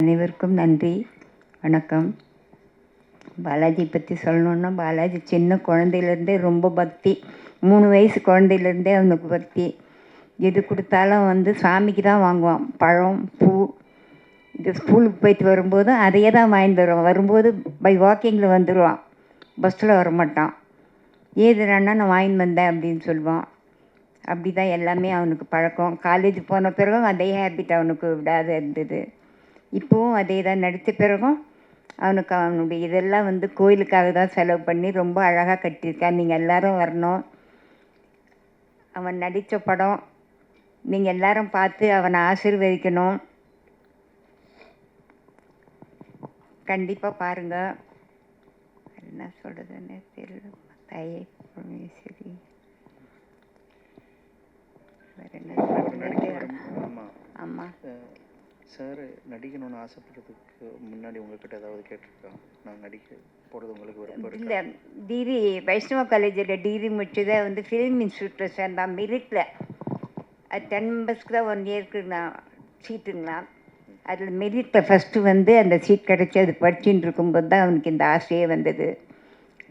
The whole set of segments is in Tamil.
அனைவருக்கும் நன்றி, வணக்கம். பாலாஜி பற்றி சொல்லணுன்னா, பாலாஜி சின்ன குழந்தையிலேருந்தே ரொம்ப பக்தி. 3 வயசு குழந்தையிலேருந்தே அவனுக்கு பக்தி. எது கொடுத்தாலும் வந்து சாமிக்கு தான் வாங்குவான். பழம், பூ. இது ஸ்கூலுக்கு போயிட்டு வரும்போதும் அதையே தான் வாங்கிட்டு வருவான். வரும்போது பை வாக்கிங்கில் வந்துடுவான், பஸ்ஸில் வரமாட்டான். ஏதுனா நான் வாங்கிட்டு வந்தேன் அப்படின்னு சொல்லுவான். அப்படி தான் எல்லாமே அவனுக்கு பழக்கம். காலேஜ் போன பிறகும் அதே ஹேபிட் அவனுக்கு விடாது இருந்தது. இப்போவும் அதே தான். நடித்த பிறகும் அவனுக்கு அவனுடைய இதெல்லாம் வந்து கோயிலுக்காக தான் செலவு பண்ணி ரொம்ப அழகாக கட்டியிருக்கான். நீங்கள் எல்லோரும் வரணும். அவன் நடித்த படம் நீங்கள் எல்லோரும் பார்த்து அவனை ஆசீர்வதிக்கணும். கண்டிப்பாக பாருங்கள். என்ன சொல்கிறதுன்னு தெரியல. தாயே பரமேஸ்வரி, வேறு என்ன சொல்கிறது? ஆமாம் சார், நடிக்கணும்னு ஆசைப்படுறதுக்கு முன்னாடி உங்கள்கிட்ட ஏதாவது கேட்டிருக்கா? நான் நடிக்க போகிறது உங்களுக்கு விருப்பம் இல்லை. டிகிரி வைஷ்ணவ காலேஜில் டிகிரி முடிச்சதை வந்து ஃபிலிம் இன்ஸ்டியூட்டில் சேர்ந்தான். மெரிட்டில் அது 10 மெம்பர்ஸ்க்கு தான் 1 இயருக்கு நான் சீட்டுங்களா. அதில் மெரிட்டில் ஃபஸ்ட்டு வந்து அந்த சீட் கிடச்சி அது படிச்சுட்டு இருக்கும்போது தான் அவனுக்கு இந்த ஆசையே வந்தது.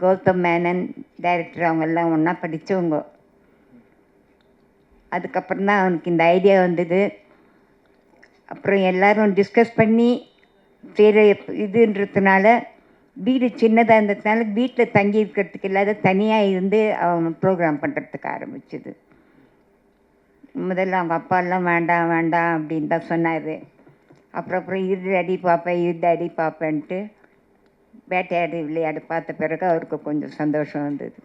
கௌதம் மேனன் டைரக்டர் அவங்கெல்லாம் ஒன்றா படித்தவங்க. அதுக்கப்புறம் தான் அவனுக்கு இந்த ஐடியா வந்தது. அப்புறம் எல்லோரும் டிஸ்கஸ் பண்ணி சரி இதுன்றதுனால வீடு சின்னதாக இருந்ததுனால வீட்டில் தங்கி இருக்கிறதுக்கு இல்லாத தனியாக இருந்து அவன் ப்ரோக்ராம் பண்ணுறதுக்கு ஆரம்பிச்சிது. முதல்ல அவங்க அப்பாலாம் வேண்டாம் வேண்டாம் அப்படின்னு தான் சொன்னார். அப்புறம் இது அடி பார்ப்பேன், இது அடி பார்ப்பேன்ட்டு வேட்டையாடு விளையாடு பார்த்த பிறகு அவருக்கு கொஞ்சம் சந்தோஷம் வந்தது.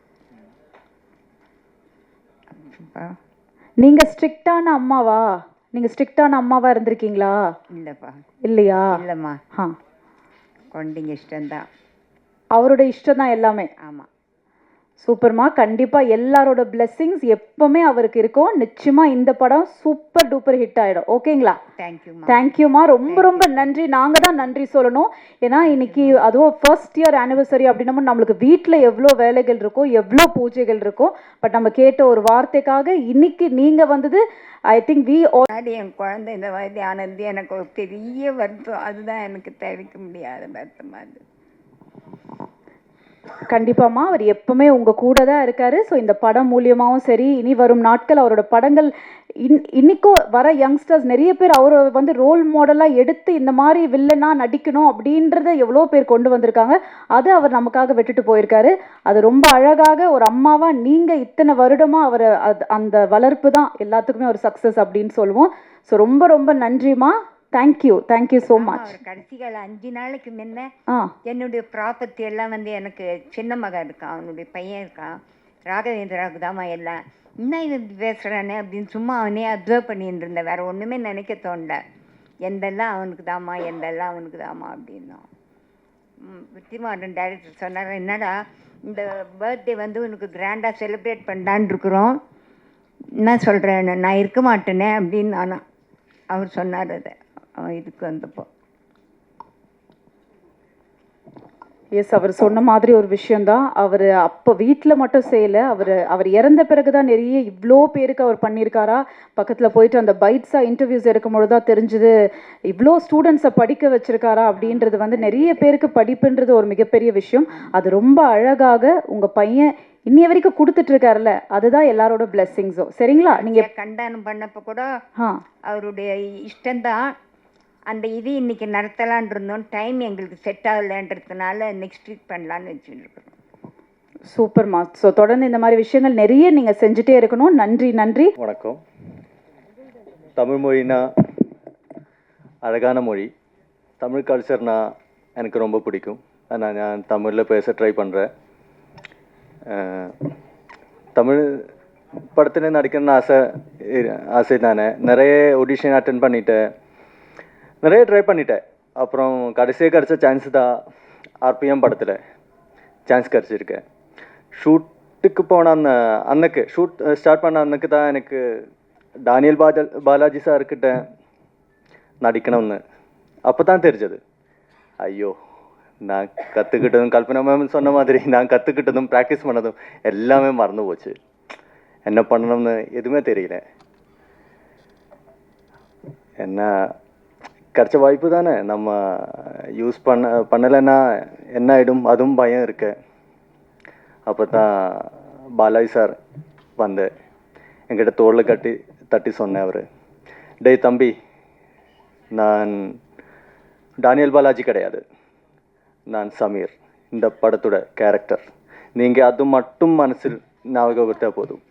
நீங்கள் ஸ்ட்ரிக்டான அம்மாவா? நீங்கள் ஸ்ட்ரிக்டான அம்மாவாக இருந்திருக்கீங்களா? இல்லைப்பா. இல்லையா? இல்லைம்மா. குழந்தைங்க இஷ்டம்தான். அவரோட இஷ்டம் தான் எல்லாமே. ஆமாம். சூப்பர்மா. கண்டிப்பாக எல்லாரோட பிளெஸ்ஸிங்ஸ் எப்போவுமே அவருக்கு இருக்கும். நிச்சயமாக இந்த படம் சூப்பர் டூப்பர் ஹிட் ஆகிடும். ஓகேங்களா? தேங்க்யூம்மா. தேங்க்யூம்மா. ரொம்ப ரொம்ப நன்றி. நாங்கள் தான் நன்றி சொல்லணும். ஏன்னா இன்னைக்கு அதுவும் ஃபர்ஸ்ட் இயர் ஆனிவர்சரி அப்படின்னமோ நம்மளுக்கு வீட்டில் எவ்வளோ வேலைகள் இருக்கும், எவ்வளோ பூஜைகள் இருக்கும். பட் நம்ம கேட்ட ஒரு வார்த்தைக்காக இன்னைக்கு நீங்கள் வந்தது ஐ திங்க் என் குழந்தை இந்த மாதிரி ஆனது எனக்கு ஒரு பெரிய வருத்தம். அதுதான் எனக்கு தவிர்க்க முடியாத வருத்தமாக இருந்தது. கண்டிப்பாம்மா. அவர் எப்பவுமே உங்கள் கூட தான் இருக்காரு. ஸோ இந்த படம் மூலியமாகவும் சரி, இனி வரும் நாட்கள் அவரோட படங்கள் இன்னைக்கும் வர யங்ஸ்டர்ஸ் நிறைய பேர் அவரை வந்து ரோல் மாடலாக எடுத்து இந்த மாதிரி வில்லனாக நடிக்கணும் அப்படின்றத எவ்வளோ பேர் கொண்டு வந்திருக்காங்க. அது அவர் நமக்காக விட்டுட்டு போயிருக்காரு. அது ரொம்ப அழகாக ஒரு அம்மாவாக நீங்கள் இத்தனை வருடமாக அவரை அந்த வளர்ப்பு தான் எல்லாத்துக்குமே ஒரு சக்ஸஸ் அப்படின்னு சொல்லுவோம். ஸோ ரொம்ப ரொம்ப நன்றிம்மா. Thank you so much. கடைசி கால 5 நாளைக்கு முன்ன என்னுடைய ப்ராப்பர்ட்டி எல்லாம் வந்து எனக்கு சின்ன மகன் இருக்கான், அவனுடைய பையன் இருக்கான், ராகவேந்திராவுக்கு தாம்மா எல்லாம். இன்னும் இது பேசுகிறானே அப்படின்னு சும்மா அவனே அப்சர்வ் பண்ணிட்டு இருந்தேன். வேறு ஒன்றுமே நினைக்க தோணல. எந்தெல்லாம் அவனுக்கு தாம்மா, எந்தெல்லாம் அவனுக்கு தாம்மா அப்படின்னோம். வெற்றிமாறன் டைரக்டர் சொன்னார், என்னடா இந்த பர்த்டே வந்து உனக்கு கிராண்டாக செலிப்ரேட் பண்ணலான் இருக்கிறோம், என்ன சொல்கிறேன், நான் இருக்க மாட்டேனே அப்படின்னு நானும் அவர் சொன்னார். அதை அவன் இதுக்கு வந்தப்போ எஸ், அவர் சொன்ன மாதிரி ஒரு விஷயந்தான். அவர் அப்போ வீட்டில் மட்டும் செய்யலை, அவர் இறந்த பிறகு தான் நிறைய இவ்வளோ பேருக்கு அவர் பண்ணியிருக்காரா. பக்கத்தில் போயிட்டு அந்த பைட்ஸாக இன்டர்வியூஸ் எடுக்கும்போது தான் தெரிஞ்சுது இவ்வளோ ஸ்டூடெண்ட்ஸை படிக்க வச்சுருக்காரா அப்படின்றது. வந்து நிறைய பேருக்கு படிப்புன்றது ஒரு மிகப்பெரிய விஷயம். அது ரொம்ப அழகாக உங்கள் பையன் இன்னைய வரைக்கும் கொடுத்துட்ருக்காருல்ல, அதுதான் எல்லாரோட பிளெஸ்ஸிங்ஸும். சரிங்களா? நீங்கள் கண்டானம் பண்ணப்போ கூட அவருடைய இஷ்டம்தான். அந்த இது இன்றைக்கி நடத்தலான் இருந்தோம். டைம் எங்களுக்கு செட் ஆகலைன்றதுனால நெக்ஸ்ட் வீக் பண்ணலான்னு வச்சுருக்கோம். சூப்பர்மா. ஸோ தொடர்ந்து இந்த மாதிரி விஷயங்கள் நிறைய நீங்கள் செஞ்சுட்டே இருக்கணும். நன்றி நன்றி. வணக்கம். தமிழ் மொழினா அழகான மொழி. தமிழ் கல்ச்சர்னா எனக்கு ரொம்ப பிடிக்கும். நான் தமிழில் பேச ட்ரை பண்ணுறேன். தமிழ் படத்தில் நடிக்கணும்னு ஆசை தானே. நிறைய ஆடிஷன் அட்டன் பண்ணிட்டேன், நிறைய ட்ரை பண்ணிட்டேன். அப்புறம் கடைசியாக கிடச்ச சான்ஸ் தான் ஆர்பிஎம் படத்தில் சான்ஸ் கிடச்சிருக்கேன். ஷூட்டுக்கு போன அன்னைக்கு ஷூட் ஸ்டார்ட் பண்ண அன்னைக்கு தான் எனக்கு டானியல் பாலாஜி சார்கிட்ட நடிக்கணும்னு அப்போ தான் தெரிஞ்சது. ஐயோ, நான் கற்றுக்கிட்டதும் கல்பனா மேம் சொன்ன மாதிரி நான் கற்றுக்கிட்டதும் ப்ராக்டிஸ் பண்ணதும் எல்லாமே மறந்து போச்சு. என்ன பண்ணணும்னு எதுவுமே தெரியல. என்ன கிடைச்ச வாய்ப்பு தானே, நம்ம யூஸ் பண்ணலைன்னா என்ன ஆகிடும், அதுவும் பயம் இருக்கு. அப்போ தான் பாலாஜி சார் வந்து என்கிட்ட தோளில் தட்டி சொன்னேன். அவர், டேய் தம்பி, நான் டானியல் பாலாஜி கிடையாது, நான் சமீர், இந்த படத்தோட கேரக்டர். நீங்கள் அது மட்டும் மனசில் ஞாபகப்படுத்த போதும்.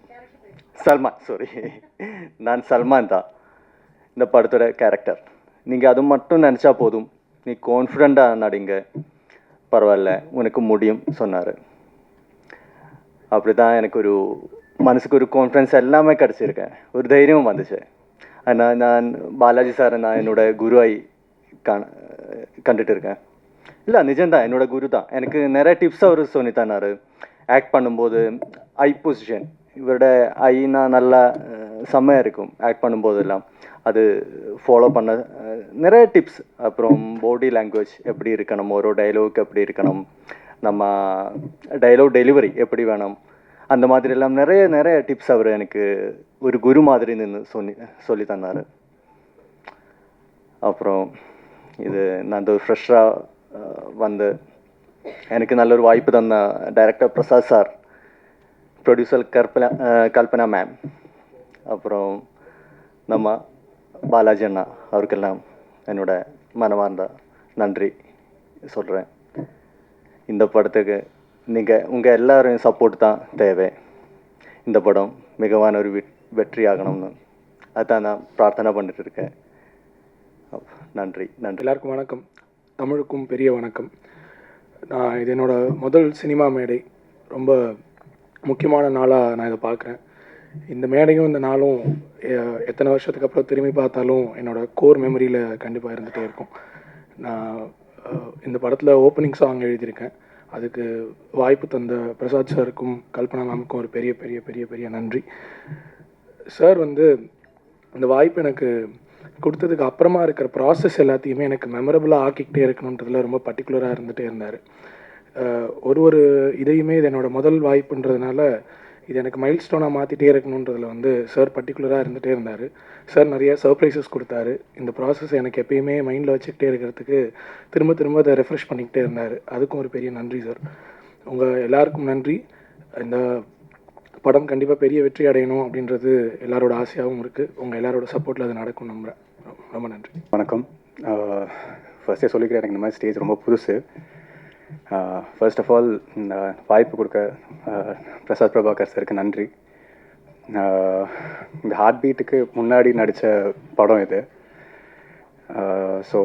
சல்மான், சாரி, நான் சல்மான் தான், இந்த படத்தோட கேரக்டர். நீங்கள் அது மட்டும் நினச்சா போதும், நீ கான்ஃபிடெண்ட்டாக நடிங்க, பரவாயில்ல, உனக்கு முடியும் சொன்னார். அப்படி தான் எனக்கு ஒரு மனசுக்கு ஒரு கான்ஃபிடன்ஸ் எல்லாமே கிடச்சிருக்கேன், ஒரு தைரியமும் வந்துச்சு. ஆனால் நான் பாலாஜி சாரை நான் என்னோட குருவாய் கண்டுட்டு இருக்கேன். இல்லை, நிஜம்தான், என்னோட குரு தான். எனக்கு நிறைய டிப்ஸ் அவர் சொல்லி தந்தார். ஆக்ட் பண்ணும்போது ஐ பொசிஷன், இவரோட ஐனா நல்லா செம்மையாக இருக்கும் ஆக்ட் பண்ணும்போதெல்லாம், அது ஃபாலோ பண்ண நிறைய டிப்ஸ். அப்புறம் பாடி லாங்குவேஜ் எப்படி இருக்கணும், ஒரு டைலாக் எப்படி இருக்கணும், நம்ம டைலாக் டெலிவரி எப்படி வேணும், அந்த மாதிரி எல்லாம் நிறைய டிப்ஸ் அவர் எனக்கு ஒரு குரு மாதிரி நின்று சொல்லி தந்தார். அப்புறம் இது நான் ஒரு ஃப்ரெஷ்ஷாக வந்து எனக்கு நல்ல ஒரு வாய்ப்பு தந்த director Prasad sir, producer Kalpana ma'am, அப்புறம் நம்ம பாலாஜி அண்ணா, அவருக்கெல்லாம் என்னோட மனமார்ந்த நன்றி சொல்கிறேன். இந்த படத்துக்கு உங்கள் எல்லாரும் சப்போர்ட் தான் தேவை. இந்த படம் மிகவான ஒரு வெற்றி ஆகணும்னு அதான் நான் பிரார்த்தனை பண்ணிட்டு இருக்கேன். நன்றி. எல்லாருக்கும் வணக்கம். தமிழுக்கும் பெரிய வணக்கம். இது என்னோட முதல் சினிமா மேடை. ரொம்ப முக்கியமான நாளாக நான் இதை பார்க்குறேன். இந்த மேடையும் இந்த நாளும் எத்தனை வருஷத்துக்கு அப்புறம் திரும்பி பார்த்தாலும் என்னோடய கோர் மெமரியில் கண்டிப்பாக இருந்துகிட்டே இருக்கும். நான் இந்த படத்தில் ஓப்பனிங் சாங் எழுதியிருக்கேன். அதுக்கு வாய்ப்பு தந்த பிரசாத் சாருக்கும் கல்பனா மேமுக்கும் ஒரு பெரிய பெரிய பெரிய பெரிய நன்றி. சார் இந்த வாய்ப்பு எனக்கு கொடுத்ததுக்கு அப்புறமா இருக்கிற ப்ராசஸ் எல்லாத்தையுமே எனக்கு மெமரபுளாக ஆக்கிக்கிட்டே இருக்கணுன்றதுல ரொம்ப பர்டிகுலராக இருந்துகிட்டே இருந்தார். ஒரு இதையுமே இது என்னோடய முதல் வாய்ப்புன்றதுனால இது எனக்கு மைல் ஸ்டோனாக மாற்றிட்டே இருக்கணுன்றதில் சார் பர்டிகுலராக இருந்துகிட்டே இருந்தார். சார் நிறைய சர்ப்ரைசஸ் கொடுத்தாரு. இந்த ப்ராசஸ் எனக்கு எப்பயுமே மைண்டில் வச்சுக்கிட்டே இருக்கிறதுக்கு திரும்ப அதை ரெஃப்ரெஷ் பண்ணிக்கிட்டே இருந்தார். அதுக்கும் ஒரு பெரிய நன்றி சார். உங்கள் எல்லாருக்கும் நன்றி. இந்த படம் கண்டிப்பாக பெரிய வெற்றி அடையணும் அப்படின்றது எல்லாரோட ஆசையாகவும் இருக்குது. உங்கள் எல்லாரோட சப்போர்ட்டில் அது நடக்கும் நம்புகிறேன். ரொம்ப நன்றி. வணக்கம். ஃபர்ஸ்டே சொல்லிக்கிறேன், எனக்கு இந்த மாதிரி ஸ்டேஜ் ரொம்ப புதுசு. ஃபர்ஸ்ட் ஆஃப் ஆல் இந்த வாய்ப்பு கொடுக்க பிரசாத் பிரபாகர் சாருக்கு நன்றி. இந்த ஹார்ட் பீட்டுக்கு முன்னாடி நடித்த படம் இது. ஸோ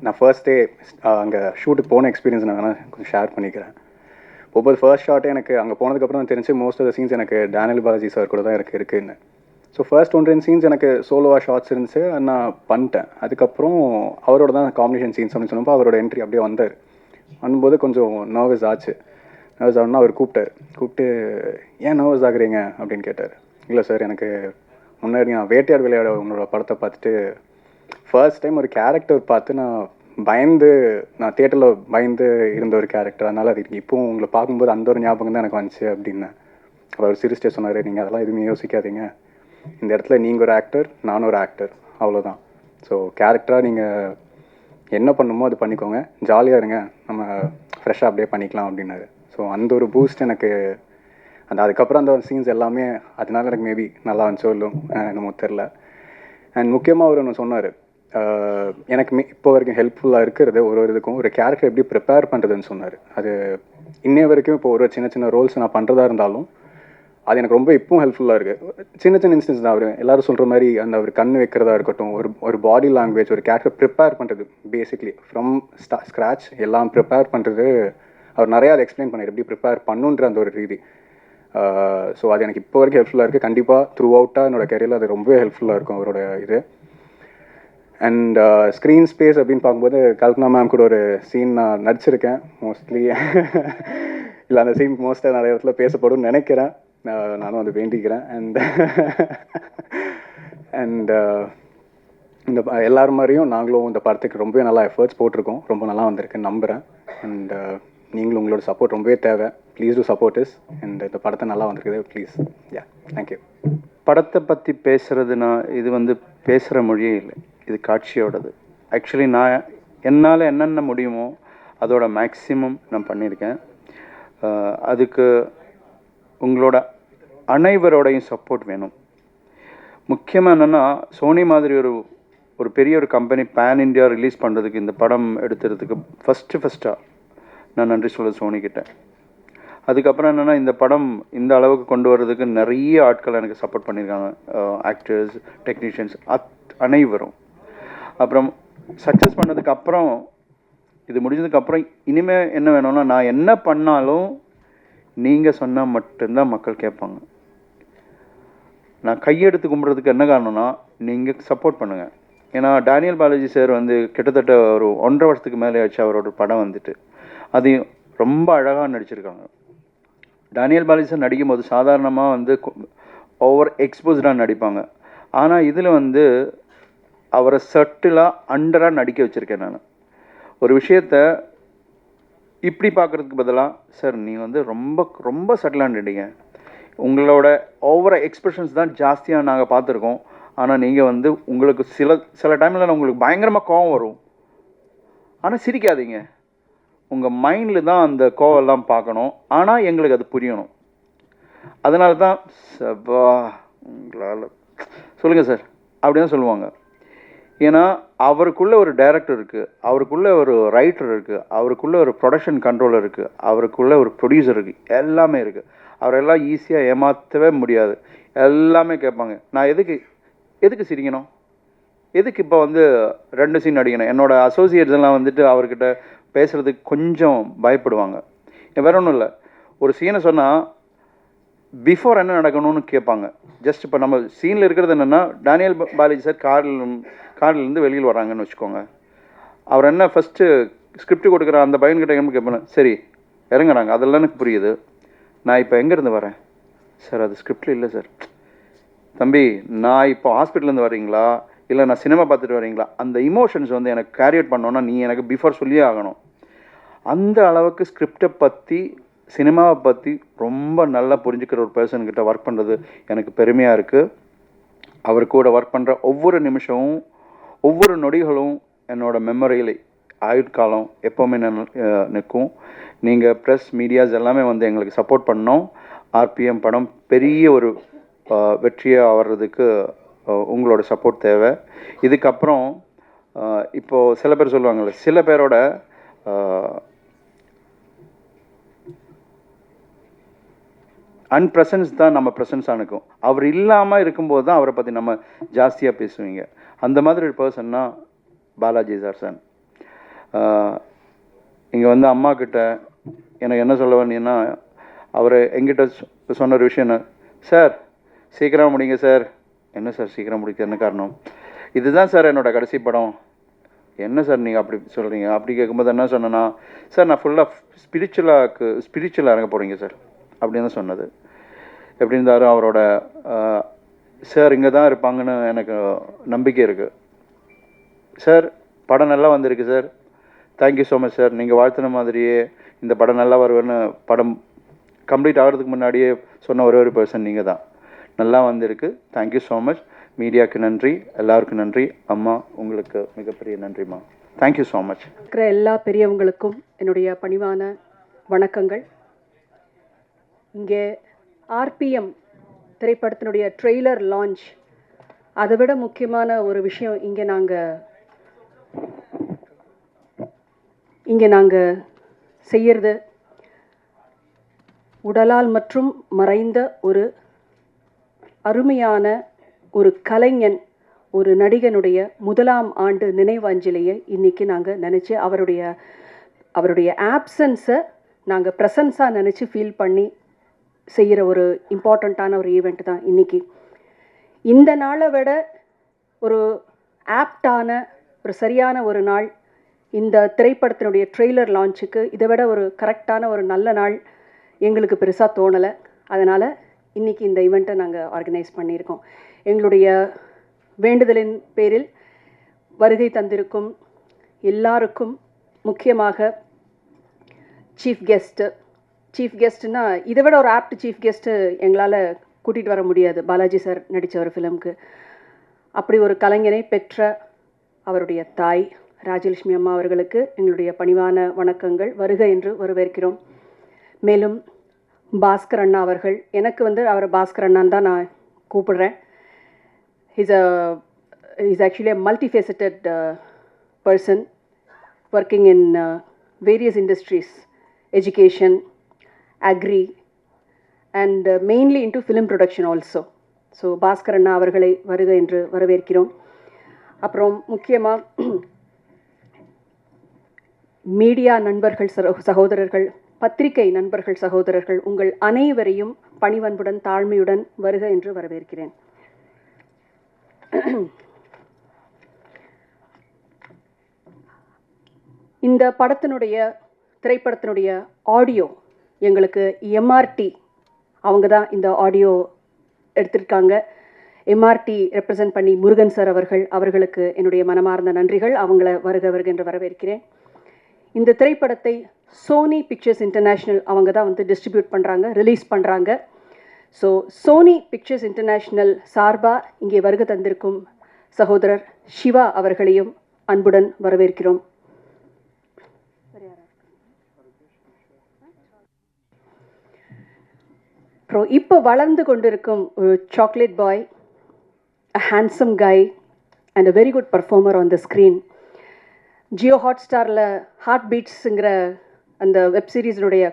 நான் ஃபர்ஸ்ட் டே அங்கே ஷூட்டுக்கு போன எக்ஸ்பீரியன்ஸ் நான் வேணால் கொஞ்சம் ஷேர் பண்ணிக்கிறேன். ஒவ்வொரு ஃபர்ஸ்ட் ஷாட்டே எனக்கு அங்கே போனதுக்கப்புறம் தான் தெரிஞ்சு மோஸ்ட் ஆஃப் த சீன்ஸ் எனக்கு டேனியல் பாலாஜி சார் கூட தான் எனக்கு இருக்குன்னு. ஸோ ஃபர்ஸ்ட் 1-2 சீன்ஸ் எனக்கு சோலோவாக ஷார்ட்ஸ் இருந்துச்சு, நான் பண்ணிட்டேன். அதுக்கப்புறம் அவரோட தான் காம்பினேஷன் சீன்ஸ் அப்படின்னு சொன்னப்போ அவரோட என்ட்ரி அப்படியே வரும்போது கொஞ்சம் நர்வஸ் ஆச்சு. நர்வஸ் ஆகணும்னா அவர் கூப்பிட்டு ஏன் நர்வஸ் ஆகுறீங்க அப்படின்னு கேட்டார். இல்லை சார், எனக்கு முன்னாடி நான் வேட்டையாடு விளையாட உங்களோட படத்தை பார்த்துட்டு ஃபர்ஸ்ட் டைம் ஒரு கேரக்டர் பார்த்து நான் தியேட்டரில் பயந்து இருந்த ஒரு கேரக்டர், அதனால் அது இப்போவும் உங்களை பார்க்கும்போது அந்த ஒரு ஞாபகம் தான் எனக்கு வந்துச்சு அப்படின்னு அவர் சிரிச்சிட்டே சொன்னார். நீங்கள் அதெல்லாம் எதுவுமே யோசிக்காதீங்க, இந்த இடத்துல நீங்கள் ஒரு ஆக்டர், நானும் ஒரு ஆக்டர், அவ்வளோதான். ஸோ கேரக்டராக நீங்கள் என்ன பண்ணுமோ அது பண்ணிக்கோங்க, ஜாலியாக இருங்க, நம்ம ஃப்ரெஷ்ஷாக அப்படியே பண்ணிக்கலாம் அப்படின்னாரு. ஸோ அந்த ஒரு பூஸ்ட் எனக்கு அதுக்கப்புறம் அந்த சீன்ஸ் எல்லாமே அதனால எனக்கு மேபி நல்லா வந்துச்சோ இல்லை என்னமோ தெரில. அண்ட் முக்கியமாக அவர் ஒன்று சொன்னார், எனக்கு இப்போ வரைக்கும் ஹெல்ப்ஃபுல்லாக இருக்கிறது ஒரு இதுக்கும் ஒரு கேரக்டர் எப்படி ப்ரிப்பேர் பண்ணுறதுன்னு சொன்னார். அது இன்னைய வரைக்கும் இப்போ ஒரு சின்ன ரோல்ஸ் நான் பண்ணுறதா இருந்தாலும் அது எனக்கு ரொம்ப இப்பவும் ஹெல்ப்ஃபுல்லாக இருக்குது. சின்ன இன்ஸ்டன்ஸ் தான். அவர் எல்லோரும் சொல்கிற மாதிரி அவர் கண் வைக்கிறதா இருக்கட்டும், ஒரு பாடி லாங்குவேஜ், ஒரு கேரக்டர் ப்ரிப்பேர் பண்ணுறது, பேசிக்லி ஃப்ரம் ஸ்க்ராட்ச் எல்லாம் ப்ரிப்பேர் பண்ணுறது அவர் நிறையா அதை எக்ஸ்பிளைன் பண்ணார், எப்படி ப்ரிப்பேர் பண்ணுன்ற அந்த ஒரு ரீதி. ஸோ அது எனக்கு இப்போ வரைக்கும் ஹெல்ப்ஃபுல்லாக இருக்குது. கண்டிப்பாக த்ரூ அவுட்டாக என்னோடய கெரியரில் அது ரொம்பவே ஹெல்ப்ஃபுல்லாக இருக்கும் அவரோட இது. அண்ட் ஸ்க்ரீன் ஸ்பேஸ் அப்படின்னு பார்க்கும்போது கல்பனா மேம் கூட ஒரு சீன் நான் நடிச்சிருக்கேன் மோஸ்ட்லி. இல்லை, அந்த சீன் மோஸ்ட்டாக நிறைய இடத்துல பேசப்படும்னு நினைக்கிறேன், நானும் அதை வேண்டிக்கிறேன். அண்ட் இந்த எல்லாரும் மாதிரியும் நாங்களும் இந்த படத்துக்கு ரொம்பவே நல்லா எஃபர்ட்ஸ் போட்டிருக்கோம், ரொம்ப நல்லா வந்திருக்குன்னு நம்புகிறேன். அண்ட் நீங்களும் உங்களோட சப்போர்ட் ரொம்பவே தேவை. Please do support is. And இந்த படத்தை நல்லா வந்திருக்குது, ப்ளீஸ். Yeah, thank you. படத்தை பற்றி பேசுகிறதுனா இது பேசுகிற மொழியே இல்லை. இது காட்சியோடது. ஆக்சுவலி நான் என்னால் என்னென்ன முடியுமோ அதோட மேக்ஸிமம் நான் பண்ணியிருக்கேன். அதுக்கு உங்களோட அனைவரோடையும் சப்போர்ட் வேணும். முக்கியமாக என்னென்னா, சோனி மாதிரி ஒரு பெரிய ஒரு கம்பெனி பேன் இண்டியா ரிலீஸ் பண்ணுறதுக்கு இந்த படம் எடுத்துறதுக்கு ஃபஸ்ட்டாக நான் நன்றி சொல்லுது சோனிக்கிட்ட. அதுக்கப்புறம் என்னென்னா, இந்த படம் இந்த அளவுக்கு கொண்டு வர்றதுக்கு நிறைய ஆட்கள் எனக்கு சப்போர்ட் பண்ணியிருக்காங்க. ஆக்டர்ஸ், டெக்னீஷியன்ஸ் அனைவரும். அப்புறம் சக்ஸஸ் பண்ணதுக்கப்புறம், இது முடிஞ்சதுக்கப்புறம் இனிமேல் என்ன வேணும்னா, நான் என்ன பண்ணாலும் நீங்கள் சொன்னால் மட்டும்தான் மக்கள் கேட்பாங்க. நான் கையெடுத்து கும்பிட்றதுக்கு என்ன காரணம்னா, நீங்கள் சப்போர்ட் பண்ணுங்கள். ஏன்னா டேனியல் பாலாஜி சார் வந்து கிட்டத்தட்ட ஒரு 1.5 வருஷத்துக்கு மேலே ஆச்சு அவரோட படம் வந்துட்டு. அது ரொம்ப அழகாக நடிச்சிருக்காங்க. டேனியல் பாலாஜி சார் நடிக்கும்போது சாதாரணமாக வந்து ஓவர் எக்ஸ்போஸ்டாக நடிப்பாங்க. ஆனால் இதில் வந்து அவரை சட்டிலாக அண்டராக நடிக்க வச்சுருக்கேன் நான். ஒரு விஷயத்த இப்படி பார்க்குறதுக்கு பதிலாக, சார் நீ வந்து ரொம்ப ரொம்ப சட்டிலாக நடிங்க, உங்களோட ஓவர எக்ஸ்பிரஷன்ஸ் தான் ஜாஸ்தியாக நாங்கள் பார்த்துருக்கோம். ஆனால் நீங்கள் வந்து உங்களுக்கு சில டைமில் உங்களுக்கு பயங்கரமாக கோவம் வரும், ஆனால் சிரிக்காதீங்க. உங்கள் மைண்டில் தான் அந்த கோவெல்லாம் பார்க்கணும், ஆனால் எங்களுக்கு அது புரியணும். அதனால தான் உங்களால் சொல்லுங்கள் சார் அப்படி தான் சொல்லுவாங்க. ஏன்னா அவருக்குள்ளே ஒரு டைரக்டர் இருக்குது, அவருக்குள்ளே ஒரு ரைட்டர் இருக்குது, அவருக்குள்ளே ஒரு ப்ரொடக்ஷன் கண்ட்ரோலர் இருக்குது, அவருக்குள்ளே ஒரு ப்ரொடியூசர் இருக்குது, எல்லாமே இருக்குது. அவரெல்லாம் ஈஸியாக ஏமாற்றவே முடியாது. எல்லாமே கேட்பாங்க, நான் எதுக்கு சிரிக்கணும், எதுக்கு இப்போ வந்து 2 சீன் அடிக்கணும். என்னோடய அசோசியேட்ஸ் எல்லாம் வந்துட்டு அவர்கிட்ட பேசுகிறதுக்கு கொஞ்சம் பயப்படுவாங்க. வேற ஒன்றும் இல்லை, ஒரு சீனை சொன்னால் பிஃபோர் என்ன கேட்பாங்க. ஜஸ்ட் இப்போ நம்ம சீனில் இருக்கிறது என்னென்னா, டேனியல் பாலாஜி சார் கார்லேருந்து வெளியில் வராங்கன்னு வச்சுக்கோங்க. அவர் என்ன ஃபஸ்ட்டு ஸ்கிரிப்ட் கொடுக்குற அந்த பையன்கிட்ட என்ன கேட்பேன், சரி இறங்குறாங்க, அதெல்லாம் எனக்கு புரியுது, நான் இப்போ எங்கேருந்து வரேன் சார், அது ஸ்கிரிப்டில் இல்லை சார். தம்பி, நான் இப்போ ஹாஸ்பிட்டல்லேருந்து வரீங்களா இல்லை நான் சினிமா பார்த்துட்டு வரீங்களா, அந்த இமோஷன்ஸ் வந்து எனக்கு கேரி அவுட் பண்ணோன்னா நீ எனக்கு பிஃபோர் சொல்லியே ஆகணும். அந்த அளவுக்கு ஸ்கிரிப்டை பற்றி, சினிமாவை பற்றி ரொம்ப நல்லா புரிஞ்சுக்கிற ஒரு பர்சன்கிட்ட ஒர்க் பண்ணுறது எனக்கு பெருமையாக இருக்குது. அவர் கூட ஒர்க் பண்ணுற ஒவ்வொரு நிமிஷமும், ஒவ்வொரு நொடிகளும் என்னோடய மெமரியில் ஆயுட்காலம் எப்போவுமே நிற்கும். நீங்கள் ப்ரெஸ் மீடியாஸ் எல்லாமே வந்து எங்களுக்கு சப்போர்ட் பண்ணோம். ஆர்பிஎம் படம் பெரிய ஒரு வெற்றியாக வர்றதுக்கு உங்களோட சப்போர்ட் தேவை. இதுக்கப்புறம் இப்போது சில பேர் சொல்லுவாங்கள்ல, சில பேரோட அன்பிரசன்ஸ் தான் நம்ம ப்ரெசன்ஸாக இருக்கும். அவர் இல்லாமல் இருக்கும்போது தான் அவரை பற்றி நம்ம ஜாஸ்தியாக பேசுவீங்க. அந்த மாதிரி ஒரு பர்சன்னா பாலாஜி சார். இங்கே வந்து அம்மா கிட்ட எனக்கு என்ன சொல்ல வேண்டியன்னா, அவர் எங்கிட்ட சொன்ன ஒரு விஷயம் என்ன, சார் சீக்கிரம் முடிங்க சார். என்ன சார் சீக்கிரம் முடிக்க என்ன காரணம், இதுதான் சார் என்னோடய கடைசி படம். என்ன சார் நீங்கள் அப்படி சொல்கிறீங்க? அப்படி கேட்கும்போது என்ன சொன்னேன்னா, சார் நான் ஃபுல்லாக ஸ்பிரிச்சுவலாக இறங்க போகிறீங்க சார் அப்படின்னு தான் சொன்னது. எப்படி இருந்தாலும் அவரோட சார் இங்கே தான் இருப்பாங்கன்னு எனக்கு நம்பிக்கை இருக்குது. சார் படம் நல்லா வந்திருக்கு sir, thank you so much sir. நீங்கள் வாழ்த்தின மாதிரியே இந்த படம் நல்லா வருவேன்னு படம் கம்ப்ளீட் ஆகிறதுக்கு முன்னாடியே சொன்ன ஒரு பர்சன் நீங்கள் தான். நல்லா வந்திருக்கு, தேங்க்யூ ஸோ மச். மீடியாவுக்கு நன்றி, எல்லாருக்கும் நன்றி. அம்மா உங்களுக்கு மிகப்பெரிய நன்றிம்மா, தேங்க்யூ ஸோ மச். இருக்கிற எல்லா பெரியவங்களுக்கும் என்னுடைய பணிவான வணக்கங்கள். இங்கே ஆர்பிஎம் திரைப்படத்தினுடைய ட்ரெய்லர் லான்ச், அதை விட முக்கியமான ஒரு விஷயம் இங்கே நாங்கள் செய்யறது, உடலால் மற்றும் மறைந்த ஒரு அருமையான ஒரு கலைஞன், ஒரு நடிகனுடைய 1ஆம் ஆண்டு நினைவஞ்சலியை இன்றைக்கி நாங்கள் நினச்சி அவருடைய ஆப்சன்ஸை நாங்கள் ப்ரெசன்ஸாக நினச்சி ஃபீல் பண்ணி செய்கிற ஒரு இம்பார்ட்டண்ட்டான ஒரு ஈவெண்ட் தான் இன்றைக்கி. இந்த நாளை விட ஒரு ஆப்டான ஒரு சரியான ஒரு நாள் இந்த திரைப்படத்தினுடைய ட்ரெய்லர் லான்ச்சுக்கு, இதை விட ஒரு கரெக்டான ஒரு நல்ல நாள் எங்களுக்கு பெருசாக தோணலை. அதனால் இன்றைக்கி இந்த ஈவெண்ட்டை நாங்கள் ஆர்கனைஸ் பண்ணியிருக்கோம். எங்களுடைய வேண்டுதலின் பேரில் வருகை தந்திருக்கும் எல்லாருக்கும், முக்கியமாக சீஃப் கெஸ்ட்டுன்னா இதை விட ஒரு ஆப்ட் சீஃப் கெஸ்ட்டு எங்களால் கூட்டிகிட்டு வர முடியாது பாலாஜி சார் நடித்த ஒரு ஃபிலிம்க்கு. அப்படி ஒரு கலைஞனை பெற்ற அவருடைய தாய் ராஜலட்சுமி அம்மா அவர்களுக்கு எங்களுடைய பணிவான வணக்கங்கள். வருக என்று வரவேற்கிறோம். மேலும் பாஸ்கர் அண்ணா அவர்கள், எனக்கு வந்து அவர் பாஸ்கர் அண்ணான்னு தான் நான் கூப்பிடுறேன். He's actually a multifaceted person working in various industries, education, agri, and mainly into film production also. So Bhaskar அண்ணா அவர்களை வருக என்று வரவேற்கிறோம். அப்புறம் முக்கியமாக மீடியா நண்பர்கள், சகோதரர்கள், பத்திரிகை நண்பர்கள், சகோதரர்கள், உங்கள் அனைவரையும் பணிவன்புடன் தாழ்மையுடன் வருக என்று வரவேற்கிறேன். இந்த திரைப்படத்தினுடைய ஆடியோ எங்களுக்கு எம்ஆர்டி அவங்க தான் இந்த ஆடியோ எடுத்திருக்காங்க. எம்ஆர்டி ரெப்ரசன்ட் பண்ணி முருகன் சார் அவர்களுக்கு என்னுடைய மனமார்ந்த நன்றிகள். அவங்கள வருக என்று வரவேற்கிறேன். இந்த திரைப்படத்தை சோனி பிக்சர்ஸ் இன்டர்நேஷ்னல் அவங்க தான் வந்து டிஸ்ட்ரிபியூட் பண்ணுறாங்க, ரிலீஸ் பண்ணுறாங்க. ஸோ சோனி பிக்சர்ஸ் இன்டர்நேஷ்னல் சார்பாக இங்கே வருகை தந்திருக்கும் சகோதரர் சிவா அவர்களையும் அன்புடன் வரவேற்கிறோம். அப்புறம் இப்போ வளர்ந்து கொண்டிருக்கும் ஒரு chocolate boy, a handsome guy and a very good performer on the screen. Jio ஹாட்ஸ்டாரில் ஹார்ட் பீட்ஸுங்கிற அந்த வெப் சீரிஸினுடைய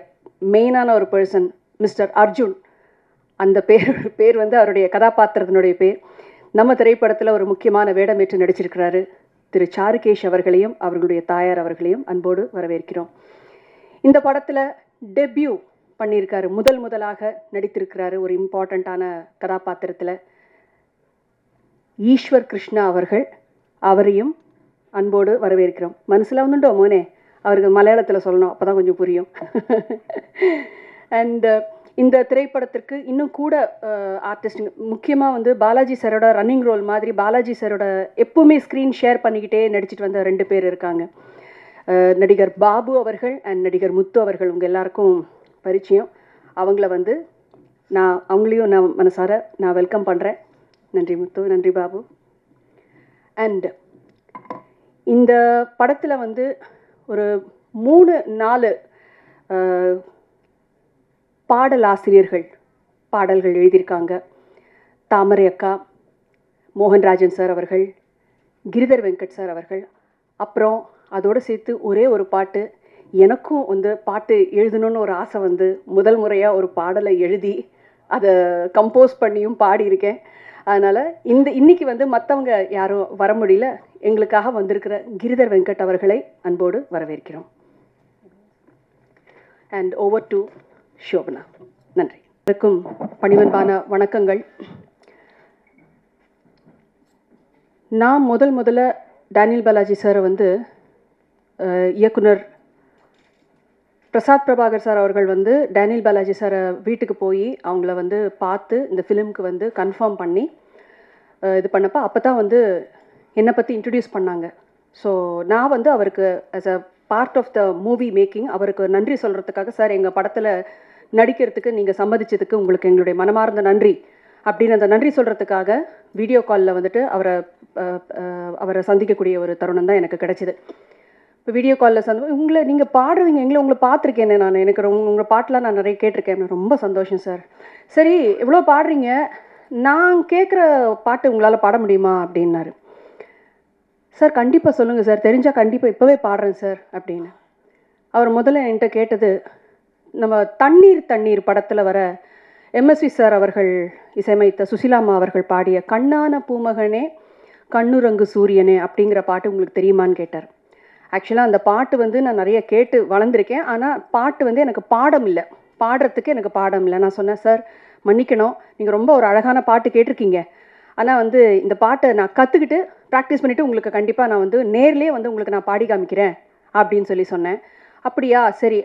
மெயினான ஒரு பர்சன் மிஸ்டர் அர்ஜுன். அந்த பேர் வந்து அவருடைய கதாபாத்திரத்தினுடைய பேர். நம்ம திரைப்படத்தில் ஒரு முக்கியமான வேடமேற்று நடிச்சிருக்கிறாரு திரு சாருகேஷ் அவர்களையும் அவர்களுடைய தாயார் அவர்களையும் அன்போடு வரவேற்கிறோம். இந்த படத்தில் டெபியூ பண்ணியிருக்காரு, முதலாக நடித்திருக்கிறாரு ஒரு இம்பார்ட்டண்ட்டான கதாபாத்திரத்தில் ஈஸ்வர் கிருஷ்ணா அவரையும் அன்போடு வரவேற்கிறோம். மனசில் வந்துட்டோ மோனே, அவருக்கு மலையாளத்தில் சொல்லணும், அப்போ தான் கொஞ்சம் புரியும். அண்ட் இந்த திரைப்படத்திற்கு இன்னும் கூட ஆர்டிஸ்ட், முக்கியமாக வந்து பாலாஜி சாரோட ரன்னிங் ரோல் மாதிரி பாலாஜி சாரோட எப்பவுமே ஸ்க்ரீன் ஷேர் பண்ணிக்கிட்டே நடிச்சிட்டு வந்த 2 பேர் இருக்காங்க. நடிகர் பாபு அவர்கள் அண்ட் நடிகர் முத்து அவர்கள். உங்கள் எல்லாருக்கும் பரிச்சயம். அவங்கள வந்து அவங்களையும் நான் மனசார வெல்கம் பண்ணுறேன். நன்றி முத்து, நன்றி பாபு. அண்ட் இந்த படத்தில் வந்து ஒரு 3-4 பாடலாசிரியர்கள் பாடல்கள் எழுதியிருக்காங்க. தாமரை அக்கா, மோகன்ராஜன் சார் அவர்கள், கிரிதர் வெங்கட் சார் அவர்கள். அப்புறம் அதோடு சேர்த்து ஒரே ஒரு பாட்டு, எனக்கும் வந்து பாட்டு எழுதணும்னு ஒரு ஆசை வந்து முதல் முறையாக ஒரு பாடலை எழுதி அதை கம்போஸ் பண்ணியும் பாடியிருக்கேன். அதனால் இன்னைக்கு வந்து மற்றவங்க யாரும் வர முடியல, எங்களுக்காக வந்திருக்கிற கிரிதர் வெங்கட் அவர்களை அன்போடு வரவேற்கிறோம். And over to Shobana. நன்றி. இருக்கும் பணிவன்பான வணக்கங்கள். நான் முதல்ல டேனியல் பாலாஜி சாரை வந்து இயக்குனர் பிரசாத் பிரபாகர் சார் அவர்கள் வந்து டேனியல் பாலாஜி சாரை வீட்டுக்கு போய் அவங்கள வந்து பார்த்து இந்த ஃபிலிமுக்கு வந்து கன்ஃபார்ம் பண்ணி இது பண்ணப்போ அப்போ தான் வந்து என்னை பற்றி இன்ட்ரடியூஸ் பண்ணாங்க. ஸோ நான் வந்து அவருக்கு as a part of the movie making அவருக்கு நன்றி சொல்கிறதுக்காக, சார் எங்கள் படத்தில் நடிக்கிறதுக்கு நீங்கள் சம்மதிச்சதுக்கு உங்களுக்கு எங்களுடைய மனமார்ந்த நன்றி அப்படின்னு அந்த நன்றி சொல்கிறதுக்காக வீடியோ காலில் வந்துட்டு அவரை சந்திக்கக்கூடிய ஒரு தருணம் தான் எனக்கு கிடைச்சிது. இப்போ வீடியோ காலில் உங்களை நீங்கள் பாடுறீங்க, உங்களை பார்த்துருக்கேனே நான், எனக்கு உங்கள் பாட்டெலாம் நான் நிறைய கேட்டிருக்கேன், ரொம்ப சந்தோஷம் சார். சரி எவ்வளோ பாடுறீங்க, நான் கேட்குற பாட்டு உங்களால் பாட முடியுமா அப்படின்னாரு. சார் கண்டிப்பாக சொல்லுங்கள் சார், தெரிஞ்சால் கண்டிப்பாக இப்போவே பாடுறேன் சார் அப்படின்னு. அவர் முதல்ல என்கிட்ட கேட்டது, நம்ம தண்ணீர் படத்தில் வர எம்எஸ்வி சார் அவர்கள் இசையமைத்த சுசிலாமா அவர்கள் பாடிய கண்ணான பூமகனே கண்ணுரங்கு சூரியனே அப்படிங்கிற பாட்டு உங்களுக்கு தெரியுமான்னு கேட்டார். ஆக்சுவலாக அந்த பாட்டு வந்து நான் நிறைய கேட்டு வளர்ந்துருக்கேன், ஆனால் பாட்டு வந்து எனக்கு பாடுறதுக்கு எனக்கு பாடம் இல்லை. நான் சொன்னேன், சார் மன்னிக்கணும், நீங்கள் ரொம்ப ஒரு அழகான பாட்டு கேட்டிருக்கீங்க, ஆனால் வந்து இந்த பாட்டை நான் கற்றுக்கிட்டு ப்ராக்டிஸ் பண்ணிவிட்டு உங்களுக்கு கண்டிப்பாக நான் வந்து நேர்லேயே வந்து உங்களுக்கு நான் பாடி காமிக்கிறேன் அப்படின்னு சொன்னேன். அப்படியா, சரி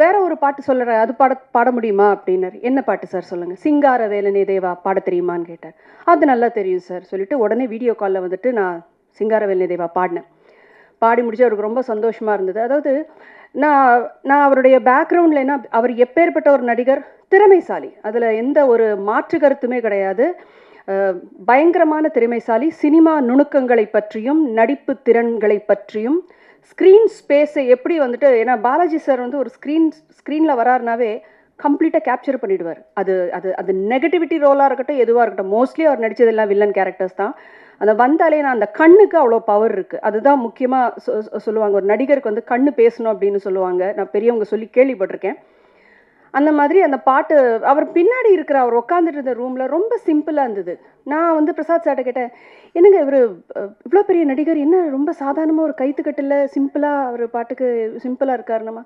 வேற ஒரு பாட்டு சொல்கிறேன், அது பாட முடியுமா அப்படின்னாரு. என்ன பாட்டு சார் சொல்லுங்கள். சிங்கார வேலனே தேவா பாட தெரியுமான்னு கேட்டார். அது நல்லா தெரியும் சார் சொல்லிவிட்டு உடனே வீடியோ காலில் வந்துட்டு நான் சிங்கார வேலனே தேவா பாடினேன். பாடி முடிச்சு அவருக்கு ரொம்ப சந்தோஷமாக இருந்தது. அதாவது நான் அவருடைய பேக்ரவுண்டில் என்ன, அவர் எப்பேற்பட்ட ஒரு நடிகர், திறமைசாலி, அதில் எந்த ஒரு மாற்று கருத்துமே கிடையாது. பயங்கரமான திறமைசாலி. சினிமா நுணுக்கங்களை பற்றியும் நடிப்பு திறன்களை பற்றியும் ஸ்க்ரீன் ஸ்பேஸை எப்படி வந்துட்டு, ஏன்னா பாலாஜி சார் வந்து ஒரு ஸ்க்ரீனில் வராருனாவே கம்ப்ளீட்டாக கேப்சர் பண்ணிடுவார். அது அது அது நெகட்டிவிட்டி ரோலாக இருக்கட்டும், எதுவாக இருக்கட்டும். மோஸ்ட்லி அவர் நடித்ததெல்லாம் வில்லன் கேரக்டர்ஸ் தான். அந்த வந்தாலே நான் அந்த கண்ணுக்கு அவ்வளோ பவர் இருக்குது. அதுதான் முக்கியமாக சொல்லுவாங்க, ஒரு நடிகருக்கு வந்து கண்ணு பேசணும் அப்படின்னு சொல்லுவாங்க. நான் பெரியவங்க சொல்லி கேள்விப்பட்டிருக்கேன். அந்த மாதிரி அந்த பாட்டு அவர் பின்னாடி இருக்கிற அவர் உட்காந்துட்டு இருந்த ரூமில் ரொம்ப சிம்பிளாக இருந்தது. நான் வந்து பிரசாத் சார்ட்ட கேட்டேன், என்னங்க இவர் இவ்வளோ பெரிய நடிகர், என்ன ரொம்ப சாதாரணமாக ஒரு கைத்துக்கட்டில் சிம்பிளாக அவர் பாட்டுக்கு சிம்பிளாக இருக்காருன்னமா.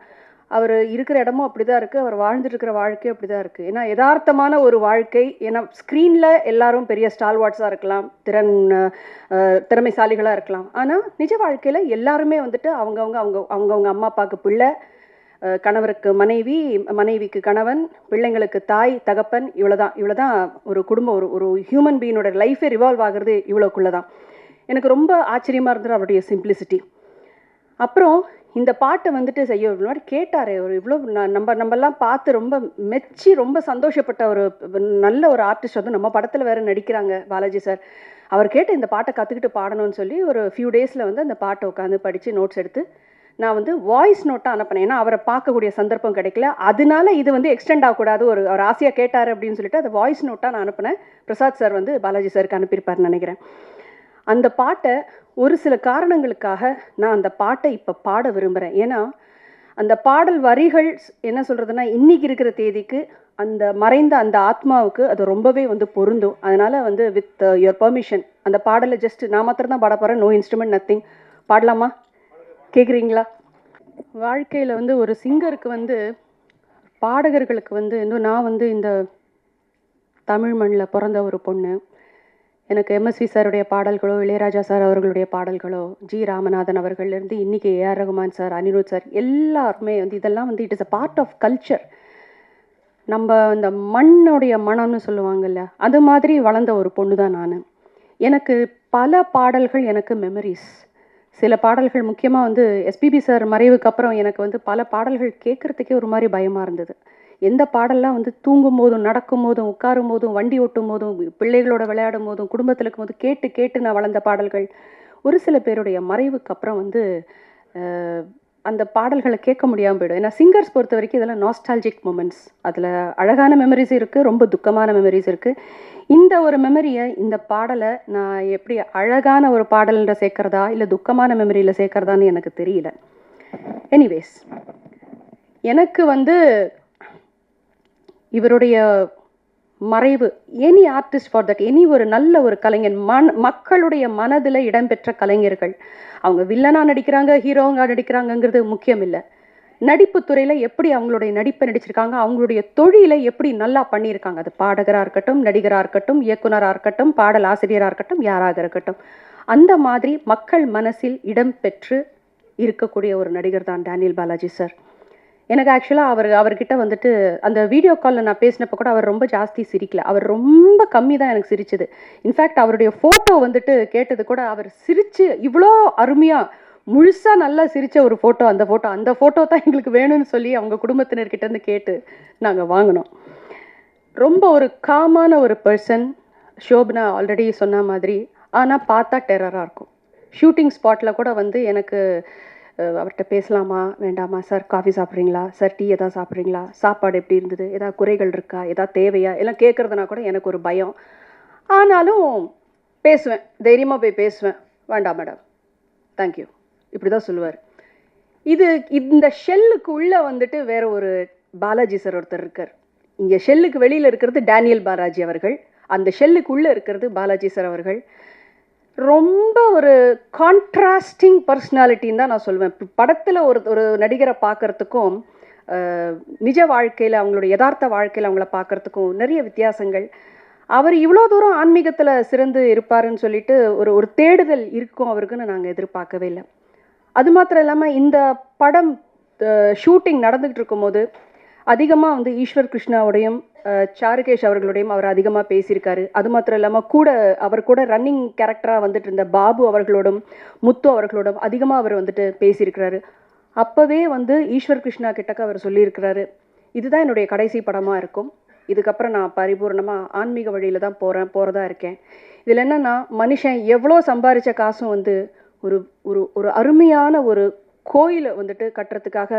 அவர் இருக்கிற இடமும் அப்படி தான் இருக்குது, அவர் வாழ்ந்துட்டு இருக்கிற வாழ்க்கையும் அப்படி தான் இருக்குது. ஏன்னா யதார்த்தமான ஒரு வாழ்க்கை. ஏன்னா ஸ்க்ரீனில் எல்லாரும் பெரிய ஸ்டால்வாட்ஸாக இருக்கலாம், திறமைசாலிகளாக இருக்கலாம். ஆனால் நிஜ வாழ்க்கையில் எல்லாருமே வந்துட்டு அவங்கவுங்க அம்மா அப்பாவுக்கு பிள்ளை, கணவருக்கு மனைவி, மனைவிக்கு கணவன், பிள்ளைங்களுக்கு தாய் தகப்பன், இவ்வளோதான் ஒரு குடும்பம். ஒரு ஹியூமன் பீயினோட லைஃபே ரிவால்வ் ஆகிறது இவ்வளோக்குள்ளே தான். எனக்கு ரொம்ப ஆச்சரியமாக இருந்தது அவருடைய சிம்பிளிசிட்டி. அப்புறம் இந்த பாட்டை வந்துட்டு செய்ய இவ்வளோ மாதிரி கேட்டார். ஒரு இவ்வளோ நம்மெல்லாம் பார்த்து ரொம்ப மெச்சி ரொம்ப சந்தோஷப்பட்ட ஒரு நல்ல ஒரு ஆர்டிஸ்ட் வந்து நம்ம படத்தில் வேறு நடிக்கிறாங்க பாலாஜி சார். அவர் கேட்டு இந்த பாட்டை கற்றுக்கிட்டு பாடணும்னு சொல்லி ஒரு ஃபியூ டேஸில் வந்து அந்த பாட்டை உட்காந்து படித்து நோட்ஸ் எடுத்து நான் வந்து வாய்ஸ் நோட்டாக அனுப்பினேன். ஏன்னா அவரை பார்க்கக்கூடிய சந்தர்ப்பம் கிடைக்கல, அதனால இது வந்து எக்ஸ்டெண்ட் ஆகக்கூடாது, ஒரு ஆசையாக கேட்டார் அப்படின்னு சொல்லிட்டு அதை வாய்ஸ் நோட்டாக நான் அனுப்பினேன். பிரசாத் சார் வந்து பாலாஜி சாருக்கு அனுப்பியிருப்பார்னு நினைக்கிறேன். அந்த பாட்டை ஒரு சில காரணங்களுக்காக நான் அந்த பாட்டை இப்போ பாட விரும்புகிறேன். ஏன்னா அந்த பாடல் வரிகள் என்ன சொல்கிறதுனா, இன்றைக்கி இருக்கிற தேதிக்கு அந்த மறைந்த அந்த ஆத்மாவுக்கு அது ரொம்பவே வந்து பொருந்தும். அதனால் வந்து வித் யுவர் பர்மிஷன் அந்த பாடலை ஜஸ்ட் நான் மாத்திரம் தான் பாட போகிறேன், நோ இன்ஸ்ட்ருமெண்ட் நத்திங். பாடலாமா? கேட்குறீங்களா? வாழ்க்கையில் வந்து ஒரு சிங்கருக்கு வந்து பாடகர்களுக்கு வந்து இன்னும் நான் வந்து இந்த தமிழ் மண்ணில் பிறந்த ஒரு பொண்ணு. எனக்கு எம்எஸ்வி சாருடைய பாடல்களோ, இளையராஜா சார் அவர்களுடைய பாடல்களோ, ஜி ராமநாதன் அவர்கள்லேருந்து இன்றைக்கி AR Rahman sir, Anirudh sir, எல்லாருமே வந்து இதெல்லாம் வந்து it is a part of culture. நம்ம இந்த மண்ணுடைய மனம்னு சொல்லுவாங்கல்ல, அது மாதிரி வளர்ந்த ஒரு பொண்ணு தான் நான். எனக்கு பல பாடல்கள் எனக்கு மெமரிஸ். சில பாடல்கள் முக்கியமாக வந்து எஸ்பிபி சார் மறைவுக்கு அப்புறம் எனக்கு வந்து பல பாடல்கள் கேட்குறதுக்கே ஒரு மாதிரி பயமாக இருந்தது. எந்த பாடல்லாம் வந்து தூங்கும் போதும், நடக்கும் போதும், உட்காரும் போதும், வண்டி ஓட்டும் போதும், பிள்ளைகளோட விளையாடும் போதும், குடும்பத்தில் இருக்கும் போது கேட்டு நான் வளர்ந்த பாடல்கள். ஒரு சில பேருடைய மறைவுக்கு அப்புறம் வந்து அந்த பாடல்களை கேட்க முடியாமல் போயிடும். ஏன்னா சிங்கர்ஸ் பொறுத்த வரைக்கும் இதெல்லாம் நாஸ்டாலஜிக் மூமெண்ட்ஸ். அதில் அழகான மெமரிஸ் இருக்குது, ரொம்ப துக்கமான மெமரிஸ் இருக்குது. இந்த ஒரு மெமரியை, இந்த பாடலை நான் எப்படி அழகான ஒரு பாடலில் சேர்க்குறதா இல்லை துக்கமான மெமரியில் சேர்க்குறதான்னு எனக்கு தெரியல. எனிவேஸ், எனக்கு வந்து இவருடைய மறைவு, any artist for that, any ஒரு நல்ல ஒரு கலைஞன், மக்களுடைய மனதில் இடம்பெற்ற கலைஞர்கள், அவங்க வில்லனாக நடிக்கிறாங்க, ஹீரோவாக நடிக்கிறாங்கங்கிறது முக்கியம் இல்லை. நடிப்பு துறையில் எப்படி அவங்களுடைய நடிப்பை நடிச்சிருக்காங்க, அவங்களுடைய தொழிலை எப்படி நல்லா பண்ணியிருக்காங்க. அது பாடகராக இருக்கட்டும், நடிகராக இருக்கட்டும், இயக்குனராக இருக்கட்டும், பாடல் ஆசிரியராக இருக்கட்டும், யாராக இருக்கட்டும், அந்த மாதிரி மக்கள் மனசில் இடம்பெற்று இருக்கக்கூடிய ஒரு நடிகர் தான் டேனியல் பாலாஜி சார். எனக்கு ஆக்சுவலாக அவர்கிட்ட வந்துட்டு அந்த வீடியோ காலில் நான் பேசினப்போ கூட அவர் ரொம்ப ஜாஸ்தி சிரிக்கல, அவர் ரொம்ப கம்மி தான் எனக்கு சிரிச்சது. இன்ஃபேக்ட் அவருடைய ஃபோட்டோ வந்துட்டு கேட்டது கூட அவர் சிரித்து இவ்வளோ அருமையாக முழுசாக நல்லா சிரித்த ஒரு ஃபோட்டோ, அந்த ஃபோட்டோ தான் எங்களுக்கு வேணும்னு சொல்லி அவங்க குடும்பத்தினர்கிட்டேருந்து கேட்டு நாங்கள் வாங்கினோம். ரொம்ப ஒரு காமான ஒரு பர்சன். ஷோபனா ஆல்ரெடி சொன்ன மாதிரி, ஆனால் பார்த்தா டெரராக இருக்கும். ஷூட்டிங் ஸ்பாட்டில் கூட வந்து எனக்கு அவர்கிட்ட பேசலாமா வேண்டாமா, சார் காஃபி சாப்பிட்றீங்களா, சார் டீ எதாவது சாப்பிட்றீங்களா, சாப்பாடு எப்படி இருந்தது, ஏதாவது குறைகள் இருக்கா, எதாவது தேவையா, எல்லாம் கேட்குறதுனா கூட எனக்கு ஒரு பயம். ஆனாலும் பேசுவேன், தைரியமாக போய் பேசுவேன். வேண்டாம் மேடம், தேங்க்யூ, இப்படி தான் சொல்லுவார். இந்த ஷெல்லுக்கு உள்ளே வந்துட்டு வேற ஒரு பாலாஜி சார் ஒருத்தர் இருக்கார். இங்கே ஷெல்லுக்கு வெளியில் இருக்கிறது டேனியல் பாலாஜி அவர்கள், அந்த ஷெல்லுக்கு உள்ளே இருக்கிறது பாலாஜி சார் அவர்கள். ரொம்ப ஒரு கான்ட்ராஸ்டிங் பர்சனாலிட்டின்னு தான் நான் சொல்லுவேன். படத்தில் ஒரு நடிகரை பார்க்குறதுக்கும் நிஜ வாழ்க்கையில், அவங்களோட யதார்த்த வாழ்க்கையில் அவங்கள பார்க்குறதுக்கும் நிறைய வித்தியாசங்கள். அவர் இவ்வளோ தூரம் ஆன்மீகத்தில் சிறந்து இருப்பாருன்னு சொல்லிட்டு ஒரு தேடுதல் இருக்கும் அவருக்குன்னு நாங்கள் எதிர்பார்க்கவே இல்லை. அது மாத்திரம் இல்லாமல் இந்த படம் ஷூட்டிங் நடந்துகிட்டு இருக்கும்போது அதிகமாக வந்து ஈஸ்வர் கிருஷ்ணாவோடையும் சாருகேஷ் அவர்களுடையும் அவர் அதிகமாக பேசியிருக்காரு. அது மாத்திரம் இல்லாமல் அவர் கூட ரன்னிங் கேரக்டராக வந்துட்டு இருந்த பாபு அவர்களோடும் முத்து அவர்களோடும் அதிகமாக அவர் வந்துட்டு பேசியிருக்கிறாரு. அப்போவே வந்து ஈஸ்வர் கிருஷ்ணா கிட்டக்க அவர் சொல்லியிருக்கிறாரு, இதுதான் என்னுடைய கடைசி படமாக இருக்கும், இதுக்கப்புறம் நான் பரிபூர்ணமாக ஆன்மீக வழியில் தான் போகிறதா இருக்கேன். இதில் என்னென்னா, மனுஷன் எவ்வளோ சம்பாதிச்ச காசும் வந்து ஒரு ஒரு ஒரு அருமையான ஒரு கோயிலை வந்துட்டு கட்டுறதுக்காக